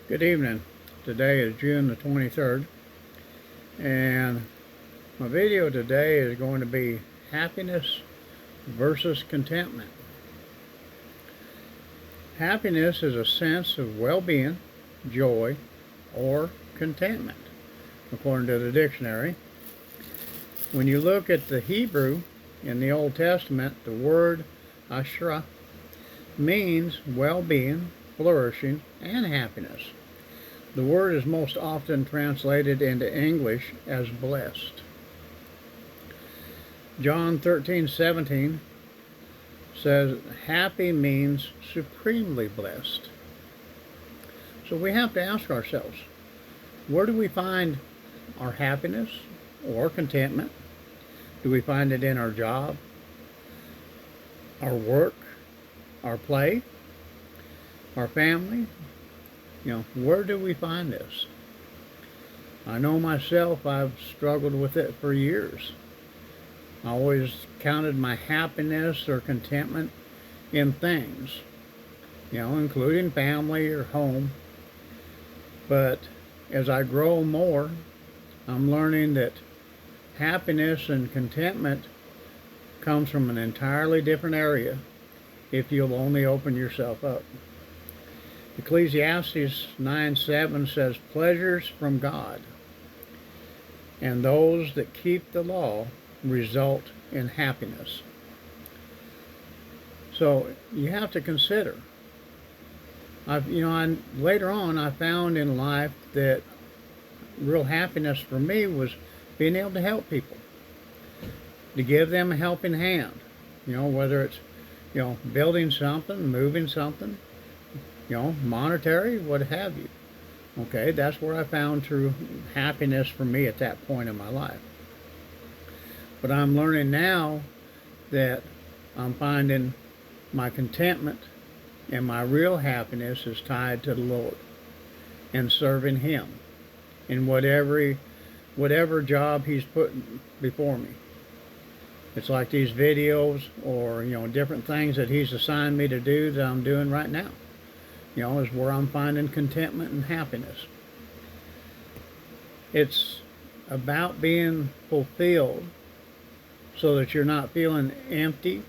Good evening. Today is June the 23rd, and my video today is going to be happiness versus contentment. Happiness is a sense of well-being, joy, or contentment, according to the dictionary. When you look at the Hebrew in the Old Testament, the word ashra means well-being, flourishing, and happiness. The word is most often translated into English as blessed. John 13:17 says happy means supremely blessed. So we have to ask ourselves, where do we find our happiness or contentment? Do we find it in our job, our work, our play, our family? Where do we find this? I know myself, I've struggled with it for years. I always counted my happiness or contentment in things, including family or home. But as I grow more, I'm learning that happiness and contentment comes from an entirely different area if you'll only open yourself up. Ecclesiastes 9:7 says, pleasures from God, and those that keep the law result in happiness. So you have to consider. Later on I found in life that real happiness for me was being able to help people, to give them a helping hand, whether it's, building something, moving something, monetary, what have you. Okay, that's where I found true happiness for me at that point in my life. But I'm learning now that I'm finding my contentment and my real happiness is tied to the Lord and serving Him in whatever job He's put before me. It's like these videos or, different things that He's assigned me to do that I'm doing right now. Is where I'm finding contentment and happiness. It's about being fulfilled so that you're not feeling empty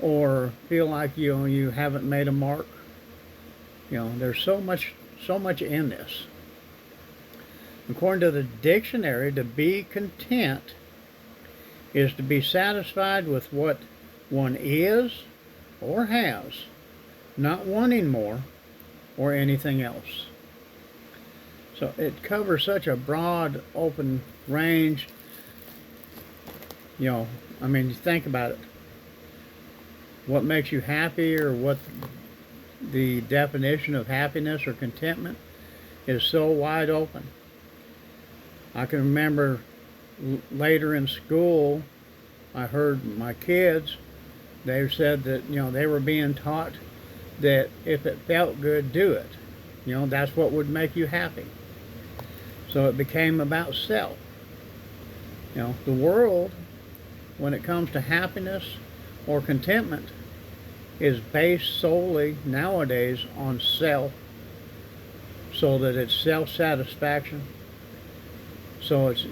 or feel like you haven't made a mark. There's so much in this. According to the dictionary, to be content is to be satisfied with what one is or has, not wanting more or anything else. So it covers such a broad, open range. Think about it. What makes you happy, or what the definition of happiness or contentment is, so wide open. I can remember later in school, I heard my kids, they said that, they were being taught that if it felt good, do it. That's what would make you happy. So it became about self. The world, when it comes to happiness or contentment, is based solely nowadays on self, so that it's self-satisfaction. So it's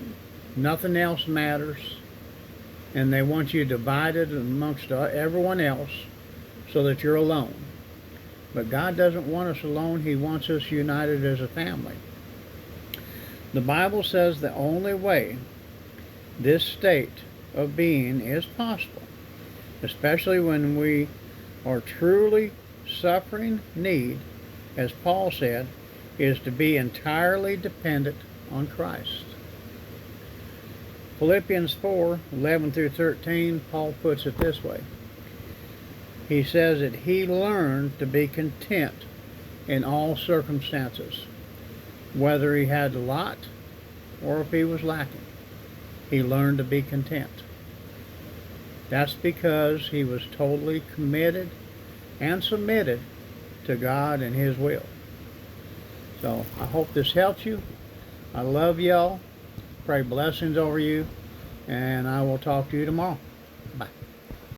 nothing else matters, and they want you divided amongst everyone else so that you're alone. But God doesn't want us alone. He wants us united as a family. The Bible says the only way this state of being is possible, especially when we are truly suffering need, as Paul said, is to be entirely dependent on Christ. Philippians 4:11 through 13, Paul puts it this way. He says that he learned to be content in all circumstances, whether he had a lot or if he was lacking. He learned to be content. That's because he was totally committed and submitted to God and His will. So I hope this helps you. I love y'all. Pray blessings over you, and I will talk to you tomorrow.